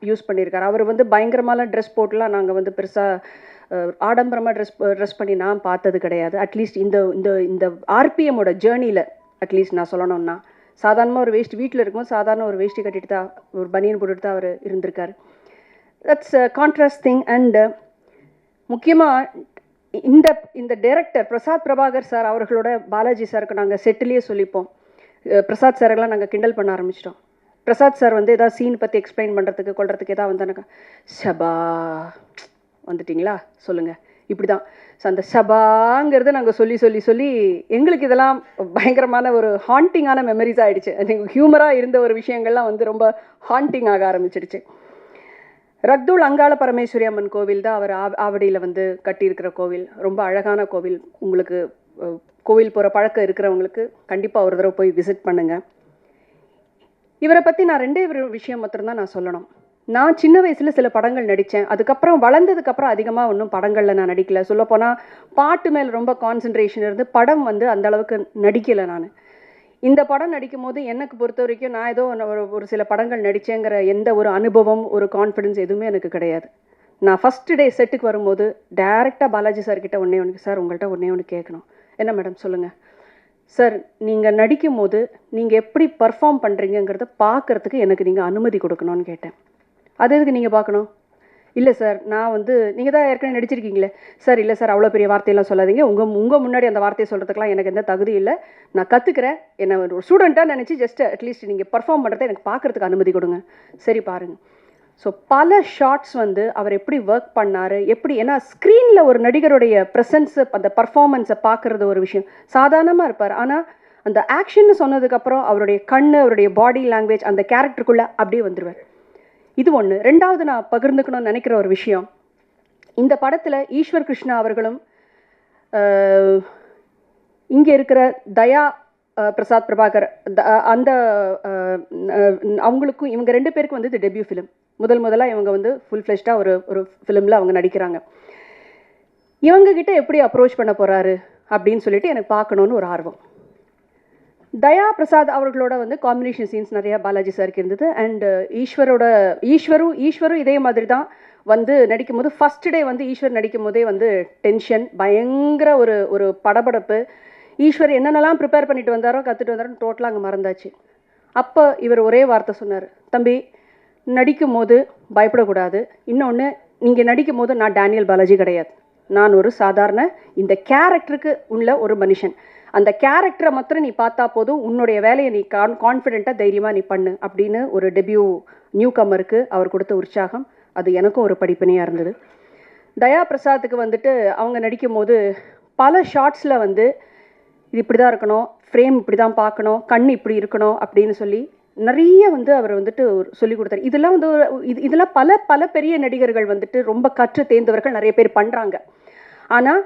யூஸ் பண்ணியிருக்காரு. அவர் வந்து பயங்கரமான ட்ரெஸ் போட்டுலாம் நாங்கள் வந்து பெருசாக ஆடம்பரமாக ட்ரெஸ் பண்ணி நான் பார்த்தது கிடையாது. அட்லீஸ்ட் இந்த இந்த இந்த ஆர்பிஎம்மோட ஜேர்னியில் அட்லீஸ்ட் நான் சொல்லணும்னா, சாதாரணமாக ஒரு வேஷ்டி வீட்டில் இருக்கும்போது சாதாரண ஒரு வேஷ்டி கட்டிட்டு தான், ஒரு பனியன் போட்டுட்டு தான் அவர் இருந்திருக்காரு. That's contrast thing. அண்ட் முக்கியமாக இந்த இந்த டைரக்டர் பிரசாத் பிரபாகர் சார் அவர்களோட பாலாஜி சாருக்கு நாங்கள் செட்டிலேயே சொல்லிப்போம். பிரசாத் சாரெல்லாம் நாங்கள் கிண்டல் பண்ண ஆரம்பிச்சிட்டோம். பிரசாத் சார் வந்து எதாவது சீன் பற்றி எக்ஸ்பிளைன் பண்ணுறதுக்கு கொள்றதுக்கு எதாவது வந்தானக்கா, ஷபா வந்துட்டிங்களா சொல்லுங்கள், இப்படி தான். ஸோ அந்த ஷபாங்கிறது நாங்கள் சொல்லி சொல்லி சொல்லி எங்களுக்கு இதெல்லாம் பயங்கரமான ஒரு ஹாண்டிங்கான மெமரிஸ் ஆகிடுச்சு. எனக்கு ஹியூமராக இருந்த ஒரு விஷயங்கள்லாம் வந்து ரொம்ப ஹாண்டிங் ஆக ஆரம்பிச்சிடுச்சு. ரக்தூல் அங்காள பரமேஸ்வரி அம்மன் கோவில் தான் அவர் ஆவடியில் வந்து கட்டியிருக்கிற கோவில். ரொம்ப அழகான கோவில். உங்களுக்கு கோவில் போகிற பழக்கம் இருக்கிறவங்களுக்கு கண்டிப்பாக ஒரு தடவை போய் விசிட் பண்ணுங்கள். இவரை பற்றி நான் ரெண்டே விஷயம் மாத்திரம்தான் நான் சொல்லணும். நான் சின்ன வயசில் சில படங்கள் நடித்தேன். அதுக்கப்புறம் வளர்ந்ததுக்கப்புறம் அதிகமாக ஒன்றும் படங்களில் நான் நடிக்கலை. சொல்லப்போனால் பாட்டு மேலே ரொம்ப கான்சன்ட்ரேஷன் இருந்து படம் வந்து அந்தளவுக்கு நடிக்கலை நான். இந்த படம் நடிக்கும் போது எனக்கு பொறுத்த வரைக்கும் நான் ஏதோ ஒரு சில படங்கள் நடித்தேங்கிற எந்த ஒரு அனுபவம், ஒரு கான்ஃபிடென்ஸ் எதுவுமே எனக்கு கிடையாது. நான் ஃபஸ்ட்டு டே செட்டுக்கு வரும்போது டைரெக்டாக பாலாஜி சார்கிட்ட ஒன்று சார் உங்கள்கிட்ட ஒன்று கேட்கணும். என்ன மேடம் சொல்லுங்கள் சார், நீங்கள் நடிக்கும் போது நீங்கள் எப்படி பர்ஃபார்ம் பண்ணுறீங்கிறத பார்க்குறதுக்கு எனக்கு நீங்கள் அனுமதி கொடுக்கணும்னு கேட்டேன். அது எதுக்கு நீங்கள் பார்க்கணும்? இல்லை சார், நான் வந்து நீங்கள் தான் ஏற்கனவே நடிச்சிருக்கீங்களே. சார் இல்லை சார், அவ்வளோ பெரிய வார்த்தையெல்லாம் சொல்லாதீங்க. உங்கள் முன்னாடி அந்த வார்த்தையை சொல்கிறதுக்கெலாம் எனக்கு எந்த தகுதி இல்லை. நான் கற்றுக்கிறேன். என்ன ஒரு ஸ்டூடெண்ட்டாக நினச்சி ஜஸ்ட் அட்லீஸ்ட் நீங்கள் பர்ஃபார்ம் பண்ணுறதை எனக்கு பார்க்குறதுக்கு அனுமதி கொடுங்க. சரி பாருங்கள். ஸோ பல ஷார்ட்ஸ் வந்து அவர் எப்படி ஒர்க் பண்ணார், எப்படி, ஏன்னா ஸ்க்ரீனில் ஒரு நடிகருடைய ப்ரெசன்ஸு, அந்த பர்ஃபார்மன்ஸை பார்க்குறது ஒரு விஷயம். சாதாரணமாக இருப்பார். ஆனால் அந்த ஆக்ஷன்னு சொன்னதுக்கப்புறம் அவருடைய கண், அவருடைய பாடி லாங்குவேஜ் அந்த கேரக்டருக்குள்ளே அப்படியே வந்துடுவார். இது ஒன்று. ரெண்டாவது நான் பகிர்ந்துக்கணும்னு நினைக்கிற ஒரு விஷயம், இந்த படத்தில் ஈஸ்வர் கிருஷ்ணா அவர்களும் இங்கே இருக்கிற தயா பிரசாத் பிரபாகர் அந்த அவங்களுக்கும், இவங்க ரெண்டு பேருக்கும் வந்து இது டெபியூ ஃபிலிம். முதலாக இவங்க வந்து ஃபுல் ஃப்ளெஷ்டாக ஒரு ஃபிலிமில் அவங்க நடிக்கிறாங்க. இவங்ககிட்ட எப்படி அப்ரோச் பண்ண போகிறாரு அப்படின்னு சொல்லிட்டு எனக்கு பார்க்கணுன்னு ஒரு ஆர்வம். தயா பிரசாத் அவர்களோட வந்து காம்பினேஷன் சீன்ஸ் நிறையா பாலாஜி சாருக்கு இருந்தது. அண்ட் ஈஸ்வரும் இதே மாதிரி தான் வந்து நடிக்கும் போது ஃபஸ்ட் டே வந்து ஈஸ்வர் நடிக்கும் போதே வந்து டென்ஷன், பயங்கர ஒரு படபடப்பு. ஈஸ்வர் என்னென்னலாம் ப்ரிப்பேர் பண்ணிட்டு வந்தாரோ கற்றுட்டு வந்தாரோ டோட்டலாக அங்கே மறந்தாச்சு. அப்போ இவர் ஒரே வார்த்தை சொன்னார், தம்பி நடிக்கும் போது பயப்படக்கூடாது. இன்னொன்று, நீங்கள் நடிக்கும் போது நான் டேனியல் பாலாஜி கிடையாது. நான் ஒரு சாதாரண இந்த கேரக்டருக்கு உள்ள ஒரு மனுஷன். அந்த கேரக்டரை மாத்திரம் நீ பார்த்தா போதும், உன்னுடைய வேலையை நீ கான்ஃபிடென்ட்டாக தைரியமாக நீ பண்ணு அப்படின்னு ஒரு டெபியூ நியூ கம்மருக்கு அவர் கொடுத்த உற்சாகம் அது எனக்கும் ஒரு படிப்பினையாக இருந்தது. தயா பிரசாத்துக்கு வந்துட்டு அவங்க நடிக்கும் போது பல ஷார்ட்ஸில் வந்து இது இப்படி தான் இருக்கணும், ஃப்ரேம் இப்படி தான் பார்க்கணும், கண் இப்படி இருக்கணும் அப்படின்னு சொல்லி நிறைய வந்து அவர் வந்துட்டு சொல்லி கொடுத்தாரு. இதெல்லாம் வந்து இதெல்லாம் பல பல பெரிய நடிகர்கள் வந்துட்டு ரொம்ப கற்று தேர்ந்தவர்கள் நிறைய பேர் பண்ணுறாங்க. ஆனால்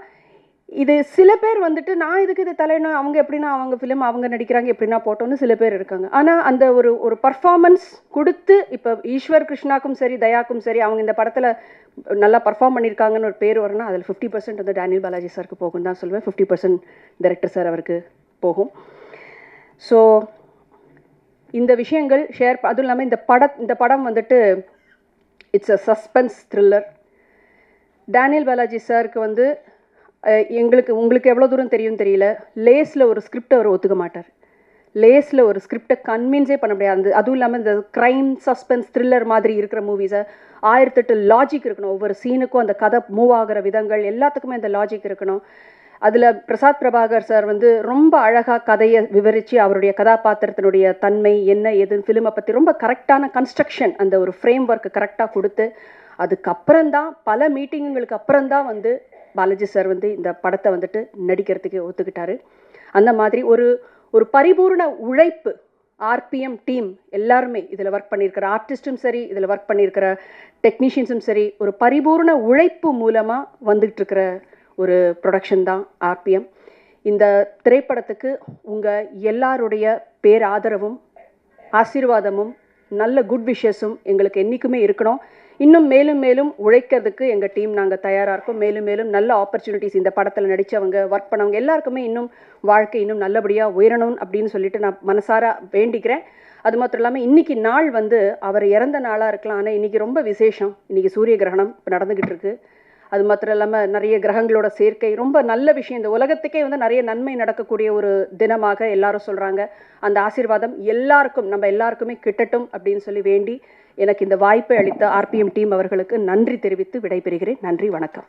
இது சில பேர் வந்துட்டு நான் இதுக்கு இது தலையணும், அவங்க எப்படின்னா அவங்க ஃபிலிம் அவங்க நடிக்கிறாங்க எப்படின்னா போட்டோன்னு சில பேர் இருக்காங்க. ஆனால் அந்த ஒரு பர்ஃபார்மன்ஸ் கொடுத்து, இப்போ ஈஸ்வர் கிருஷ்ணாக்கும் சரி தயாக்கும் சரி அவங்க இந்த படத்தில் நல்லா பர்ஃபார்ம் பண்ணியிருக்காங்கன்னு ஒரு பேர் வரணும்னா அதில் 50% வந்து டேனியல் பாலாஜி சாருக்கு போகும் தான் சொல்லுவேன். 50% டைரக்டர் சார் அவருக்கு போகும். ஸோ இந்த விஷயங்கள் அதுவும் இல்லாமல் இந்த படம் வந்துட்டு it's a suspense thriller. Daniel Balaji சாருக்கு வந்து உங்களுக்கு எவ்வளோ தூரம் தெரியும் தெரியல, லேஸில் ஒரு ஸ்கிரிப்டை அவர் ஒத்துக்க மாட்டார். லேஸில் ஒரு ஸ்கிரிப்டை கன்வின்ஸே பண்ண முடியாது. அதுவும் இல்லாமல் இந்த க்ரைம் சஸ்பென்ஸ் த்ரில்லர் மாதிரி இருக்கிற மூவிஸை 1008 லாஜிக் இருக்கணும். ஒவ்வொரு சீனுக்கும் அந்த கதை மூவ் ஆகிற விதங்கள் எல்லாத்துக்குமே அந்த லாஜிக் இருக்கணும். அதில் பிரசாத் பிரபாகர் சார் வந்து ரொம்ப அழகாக கதையை விவரித்து அவருடைய கதாபாத்திரத்தினுடைய தன்மை என்ன ஏதுன்னு ஃபிலிமை பற்றி ரொம்ப கரெக்டான கன்ஸ்ட்ரக்ஷன், அந்த ஒரு ஃப்ரேம் ஒர்க்கு கரெக்டாக கொடுத்து, அதுக்கப்புறம்தான் பல மீட்டிங்குகளுக்கு அப்புறம்தான் வந்து பாலாஜி சார் வந்து இந்த படத்தை வந்துட்டு நடிக்கிறதுக்கு ஒத்துக்கிட்டாரு. அந்த மாதிரி ஒரு பரிபூர்ண உழைப்பு ஆர்பிஎம் டீம் எல்லாருமே இதில் ஒர்க் பண்ணியிருக்கிற ஆர்டிஸ்ட்டும் சரி, இதில் ஒர்க் பண்ணியிருக்கிற டெக்னீஷியன்ஸும் சரி, ஒரு பரிபூர்ண உழைப்பு மூலமாக வந்துகிட்டு இருக்கிற ஒரு ப்ரொடக்ஷன் தான் ஆர்பிஎம். இந்த திரைப்படத்துக்கு உங்கள் எல்லாருடைய பேராதரவும் ஆசீர்வாதமும் நல்ல குட் விஷஸும் எங்களுக்கு என்றைக்குமே இருக்கணும். இன்னும் மேலும் மேலும் உழைக்கிறதுக்கு எங்கள் டீம் நாங்கள் தயாராக இருக்கோம். மேலும் மேலும் நல்ல ஆப்பர்ச்சுனிட்டிஸ் இந்த படத்தில் நடித்தவங்க, ஒர்க் பண்ணவங்க எல்லாருக்குமே இன்னும் வாழ்க்கை இன்னும் நல்லபடியாக உயரணும் அப்படின்னு சொல்லிட்டு நான் மனசார வேண்டிக்கிறேன். அது மாத்திரம் இல்லாமல் இன்றைக்கி நாள் வந்து அவர் இறந்த நாளாக இருக்கலாம், ஆனால் இன்றைக்கி ரொம்ப விசேஷம். இன்றைக்கி சூரிய கிரகணம் இப்போ நடந்துக்கிட்டு இருக்குது. அது மாத்திரம் இல்லாமல் நிறைய கிரகங்களோட சேர்க்கை ரொம்ப நல்ல விஷயம். இந்த உலகத்துக்கே வந்து நிறைய நன்மை நடக்கக்கூடிய ஒரு தினமாக எல்லாரும் சொல்கிறாங்க. அந்த ஆசீர்வாதம் எல்லாருக்கும் நம்ம எல்லாருக்குமே கிட்டட்டும் அப்படின்னு சொல்லி வேண்டி எனக்கு இந்த வாய்ப்பை அளித்த ஆர்பிஎம் டீம் அவர்களுக்கு நன்றி தெரிவித்து விடைபெறுகிறேன். நன்றி, வணக்கம்.